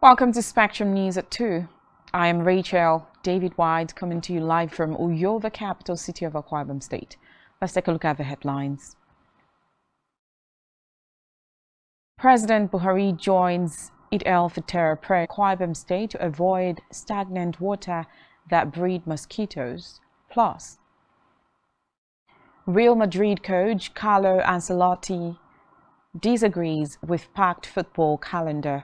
Welcome to Spectrum News at 2. I am Rachel David White, coming to you live from Uyo, the capital city of Akwa Ibom State. Let's take a look at the headlines. President Buhari joins Eid al-Fitr prayer in Akwa Ibom State to avoid stagnant water that breed mosquitoes. Plus, Real Madrid coach Carlo Ancelotti disagrees with packed football calendar.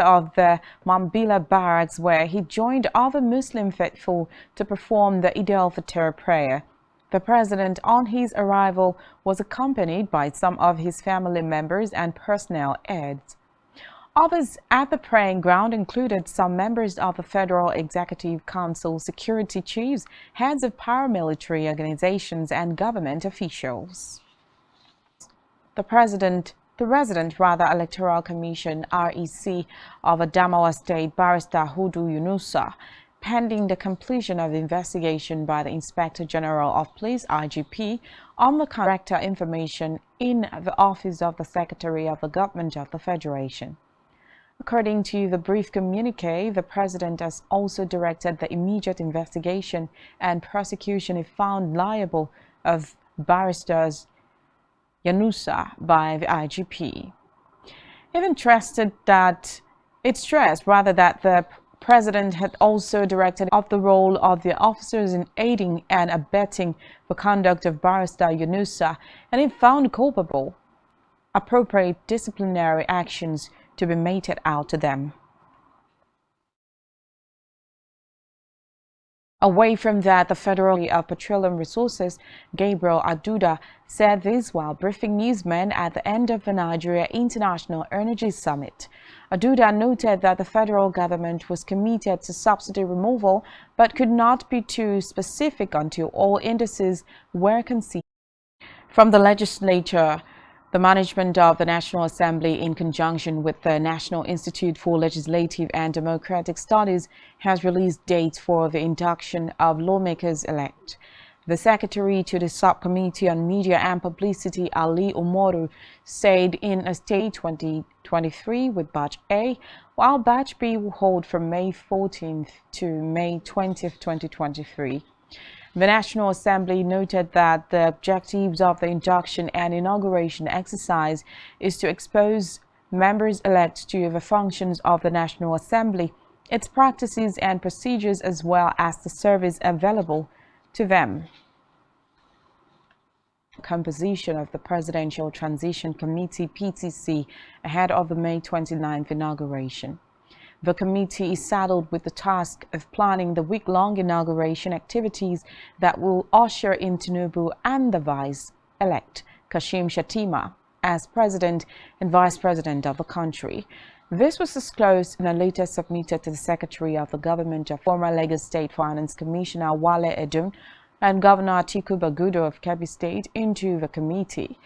Of the Mambila barracks, where he joined other Muslim faithful to perform the Eid al-Fitr prayer. The president, on his arrival, was accompanied by some of his family members and personnel aides. Others at the praying ground included some members of the Federal Executive Council, security chiefs, heads of paramilitary organizations, and government officials. The Resident Electoral Commission (REC) of Adamawa State, Barrister Hudu Yunusa, pending the completion of the investigation by the Inspector General of Police (IGP) on the character information in the Office of the Secretary of the Government of the Federation. According to the brief communique, the President has also directed the immediate investigation and prosecution if found liable of Barristers Yunusa by the IGP. It stressed that the President had also directed of the role of the officers in aiding and abetting the conduct of Barrister Yunusa, and if found culpable, appropriate disciplinary actions to be meted out to them. Away from that, the Federal of Petroleum Resources, Gabriel Aduda, said this while briefing newsmen at the end of the Nigeria International Energy Summit. Aduda noted that the federal government was committed to subsidy removal, but could not be too specific until all indices were conceded. From the legislature, the management of the National Assembly, in conjunction with the National Institute for Legislative and Democratic Studies, has released dates for the induction of lawmakers-elect. The Secretary to the Subcommittee on Media and Publicity, Ali Umoru, said in a state 2023 with Batch A, while Batch B will hold from May 14th to May 20th, 2023. The National Assembly noted that the objectives of the induction and inauguration exercise is to expose members-elect to the functions of the National Assembly, its practices and procedures, as well as the service available to them. Composition of the Presidential Transition Committee (PTC) ahead of the May 29th inauguration. The committee is saddled with the task of planning the week-long inauguration activities that will usher in Tinubu and the vice-elect, Kashim Shettima, as President and Vice President of the country. This was disclosed in a letter submitted to the Secretary of the Government of former Lagos State Finance Commissioner Wale Edun and Governor Atiku Bagudo of Kebbi State into the committee.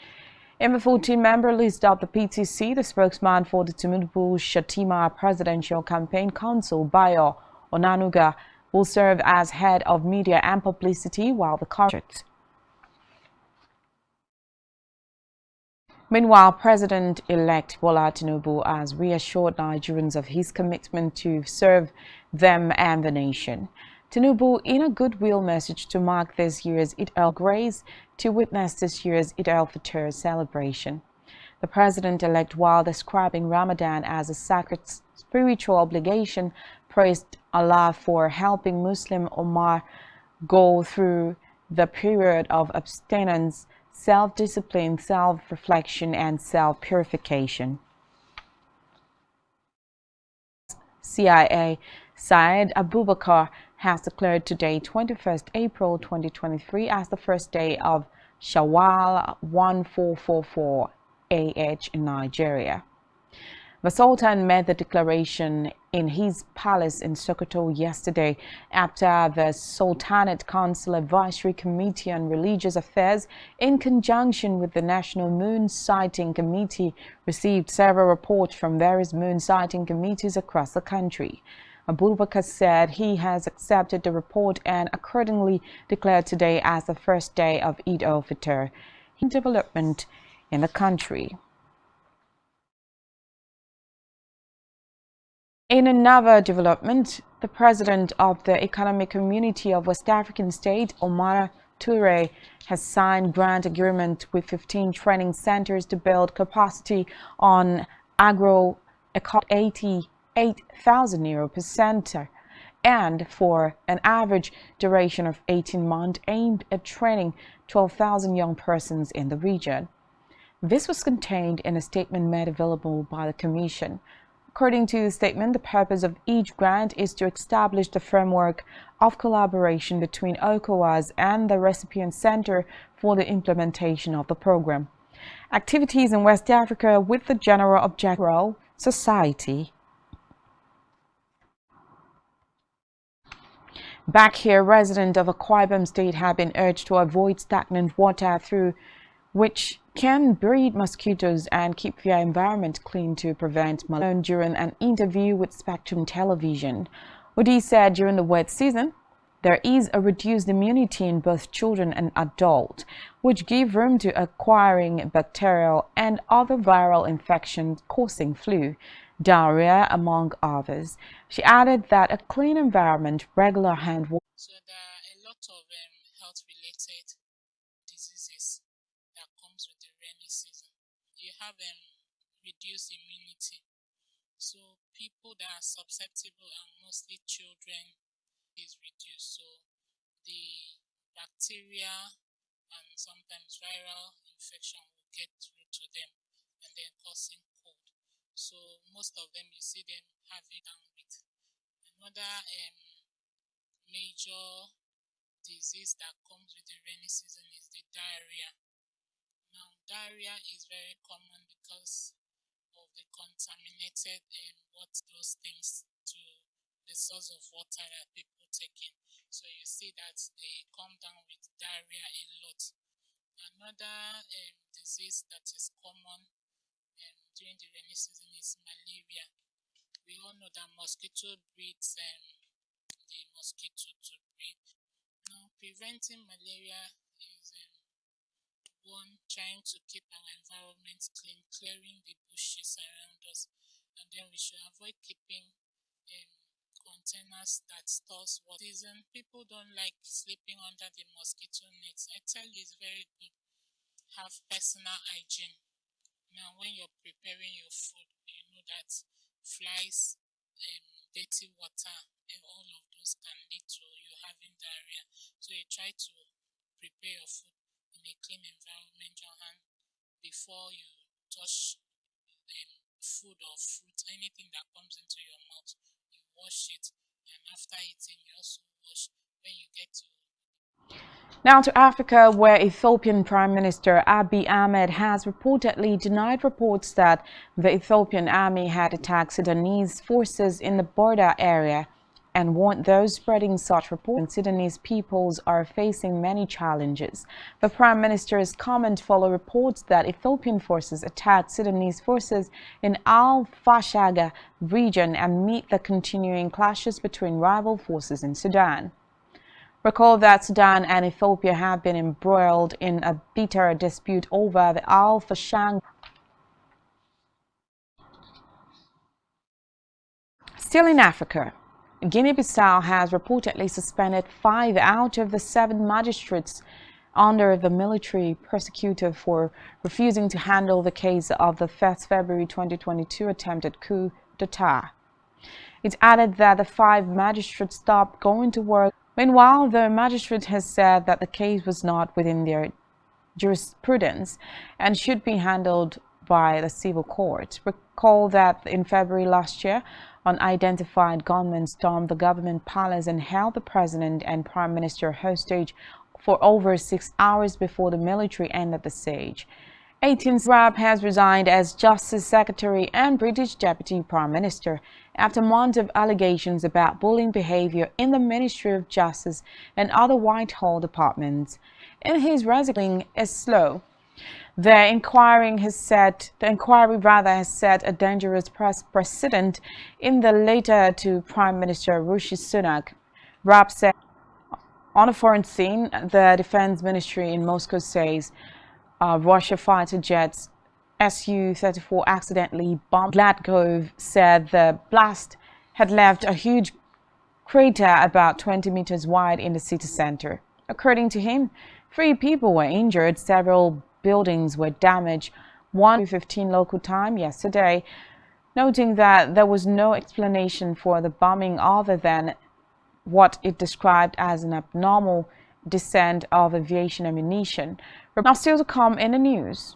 In the 14-member list of the PTC, the spokesman for the Tinubu-Shettima Presidential Campaign Council, Bayo Onanuga, will serve as head of media and publicity, while the current. Meanwhile, President-elect Bola Tinubu has reassured Nigerians of his commitment to serve them and the nation. Tinubu, in a goodwill message to mark this year's Eid al-Grace, to witness this year's Eid al-Fitr celebration. The president-elect, while describing Ramadan as a sacred spiritual obligation, praised Allah for helping Muslim Ummah go through the period of abstinence, self-discipline, self-reflection, and self-purification. CIA Syed Abubakar has declared today, 21st April 2023, as the first day of Shawwal 1444 AH in Nigeria. The Sultan made the declaration in his palace in Sokoto yesterday after the Sultanate Council Advisory Committee on Religious Affairs, in conjunction with the National Moon Sighting Committee, received several reports from various moon sighting committees across the country. Abubakar said he has accepted the report and accordingly declared today as the first day of Eid al-Fitr in development in the country. In another development, the president of the Economic Community of West African State, Omar Toure, has signed grant agreement with 15 training centers to build capacity on agro 88,000 euro per center, and for an average duration of 18 months aimed at training 12,000 young persons in the region. This was contained in a statement made available by the Commission. According to the statement, the purpose of each grant is to establish the framework of collaboration between ECOWAS and the recipient center for the implementation of the program. Activities in West Africa with the general objective society. Back here, residents of Akwa Ibom State have been urged to avoid stagnant water through which can breed mosquitoes and keep their environment clean to prevent malaria. During an interview with Spectrum Television, Udi said during the wet season, there is a reduced immunity in both children and adults, which give room to acquiring bacterial and other viral infections causing flu, diarrhea, among others. She added that a clean environment, regular hand washing. So there are a lot of health-related diseases that comes with the rainy season. You have reduced immunity. So people that are susceptible and mostly children is reduced. So the bacteria and sometimes viral infection will get through to them and then causing cold. So most of them you see them having down with. Another major disease that comes with the rainy season is the diarrhea. Now, diarrhea is very common because of the contaminated those things to the source of water that people take in. So you see that they come down with diarrhea a lot. Another disease that is common during the rainy season is malaria. We all know that mosquito breeds the mosquito to breed. Now, preventing malaria is one, trying to keep our environment clean, clearing the bushes around us, and then we should avoid keeping containers that stores water. People don't like sleeping under the mosquito nets. I tell you, it's very good. Have personal hygiene. Now, when you're preparing your food, you know that flies, dirty water, and all of those can lead to you having diarrhea. So you try to prepare your food in a clean environment, your hand, before you touch food or fruit, anything that comes into your mouth, you wash it, and after eating, you also wash. When you get to Now to Africa, where Ethiopian Prime Minister Abiy Ahmed has reportedly denied reports that the Ethiopian army had attacked Sudanese forces in the border area and warned those spreading such reports. Sudanese peoples are facing many challenges. The Prime Minister's comment followed reports that Ethiopian forces attacked Sudanese forces in Al-Fashaga region amid the continuing clashes between rival forces in Sudan. Recall that Sudan and Ethiopia have been embroiled in a bitter dispute over the Al-Fashaga. Still in Africa, Guinea-Bissau has reportedly suspended 5 out of the 7 magistrates under the military prosecutor for refusing to handle the case of the 1st February 2022 attempted coup d'etat. It added that the 5 magistrates stopped going to work. Meanwhile, the magistrate has said that the case was not within their jurisprudence and should be handled by the civil court. Recall that in February last year, unidentified gunmen stormed the government palace and held the president and prime minister hostage for over 6 hours before the military ended the siege. 18th Rab has resigned as Justice Secretary and British Deputy Prime Minister after months of allegations about bullying behavior in the Ministry of Justice and other Whitehall departments. In his resignation is slow. The inquiry has set a dangerous precedent in the letter to Prime Minister Rishi Sunak. Rab said on a foreign scene, the Defense Ministry in Moscow says Russia fighter jets Su-34 accidentally bombed. Gladkov said the blast had left a huge crater about 20 meters wide in the city center. According to him, 3 people were injured, several buildings were damaged, 1:15 local time yesterday, noting that there was no explanation for the bombing other than what it described as an abnormal descent of aviation ammunition. Now still to come in the news.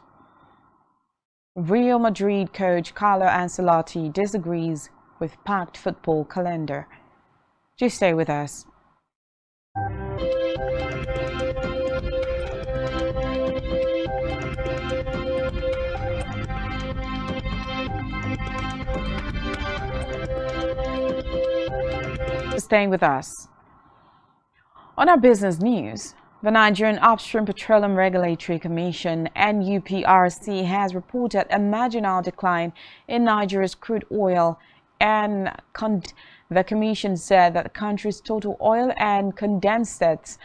Real Madrid coach Carlo Ancelotti disagrees with packed football calendar. Just stay with us. Staying with us. On our business news, the Nigerian Upstream Petroleum Regulatory Commission (NUPRC) has reported a marginal decline in Nigeria's crude oil and the commission said that the country's total oil and condensate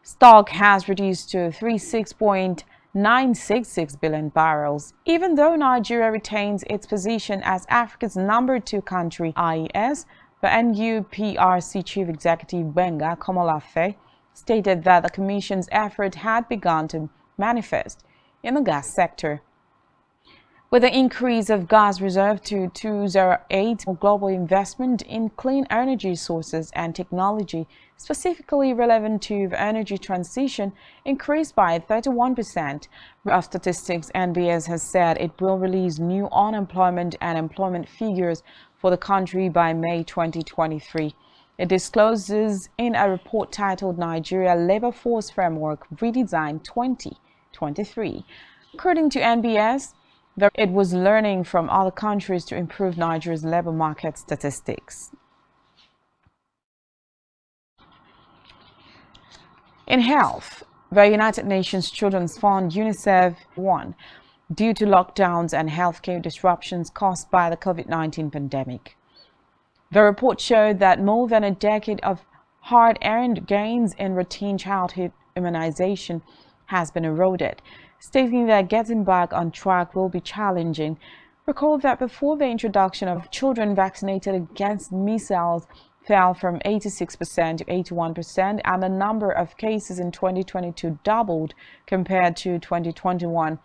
stock has reduced to 36.966 billion barrels. Even though Nigeria retains its position as Africa's #2 country, IES, the NUPRC Chief Executive Benga Komolafe stated that the Commission's effort had begun to manifest in the gas sector. With the increase of gas reserve to 208, global investment in clean energy sources and technology, specifically relevant to the energy transition, increased by 31%. Of statistics, NBS has said it will release new unemployment and employment figures for the country by May 2023. It discloses in a report titled Nigeria Labor Force Framework Redesign 2023. According to NBS, it was learning from other countries to improve Nigeria's labor market statistics. In health, the United Nations Children's Fund UNICEF won due to lockdowns and healthcare disruptions caused by the COVID-19 pandemic. The report showed that more than a decade of hard-earned gains in routine childhood immunization has been eroded, stating that getting back on track will be challenging. Recall that before the introduction of children vaccinated against measles fell from 86% to 81%, and the number of cases in 2022 doubled compared to 2021.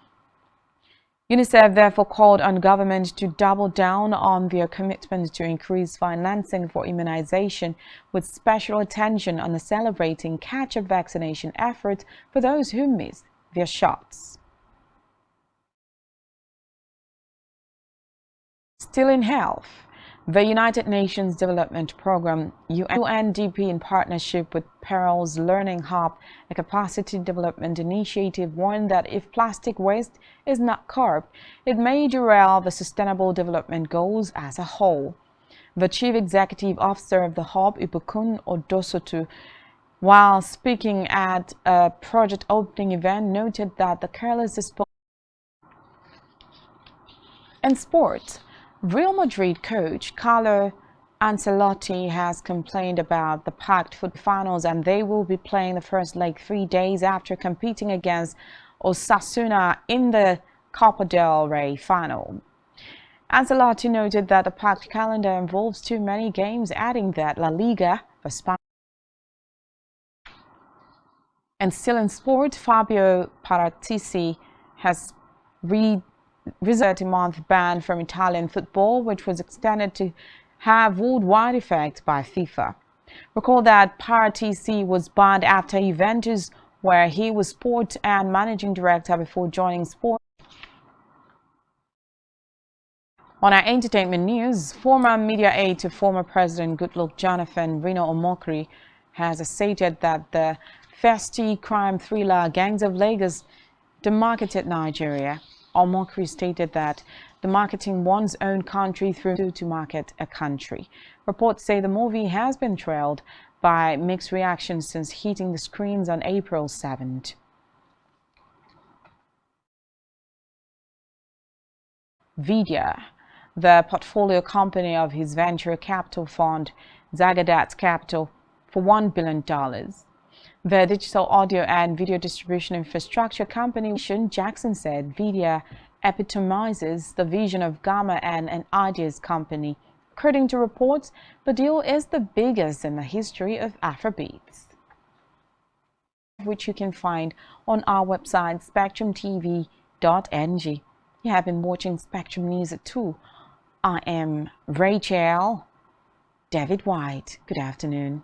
UNICEF therefore called on governments to double down on their commitment to increase financing for immunization, with special attention on accelerating catch-up vaccination efforts for those who missed their shots. Still in health, the United Nations Development Programme UNDP, in partnership with Perel's Learning Hub, a capacity development initiative, warned that if plastic waste is not curbed, it may derail the Sustainable Development Goals as a whole. The Chief Executive Officer of the hub, Ibukun Odosotu, while speaking at a project opening event, noted that the careless disposal. In sports, Real Madrid coach Carlo Ancelotti has complained about the packed foot finals, and they will be playing the first leg 3 days after competing against Osasuna in the Copa del Rey final. Ancelotti noted that the packed calendar involves too many games, adding that La Liga, the Spanish. And still in sport, Fabio Paratici has reserved a 30-month ban from Italian football, which was extended to have worldwide effect by FIFA. Recall that Paratisi was banned after Juventus, where he was sport and managing director before joining sport. On our entertainment news, former media aide to former President Goodluck Jonathan, Reno Omokri, has stated that the festy crime thriller Gangs of Lagos demarketed Nigeria. Omokri stated that demarketing one's own country through to market a country. Reports say the movie has been trailed by mixed reactions since hitting the screens on April 7th. Vidya, the portfolio company of his venture capital fund, Zagadat Capital, for $1 billion. The digital audio and video distribution infrastructure company, Jackson said, Vidya epitomizes the vision of Gamma and an ideas company. According to reports, the deal is the biggest in the history of Afrobeats, which you can find on our website, spectrumtv.ng. You have been watching Spectrum News at 2. I am Rachel David White. Good afternoon.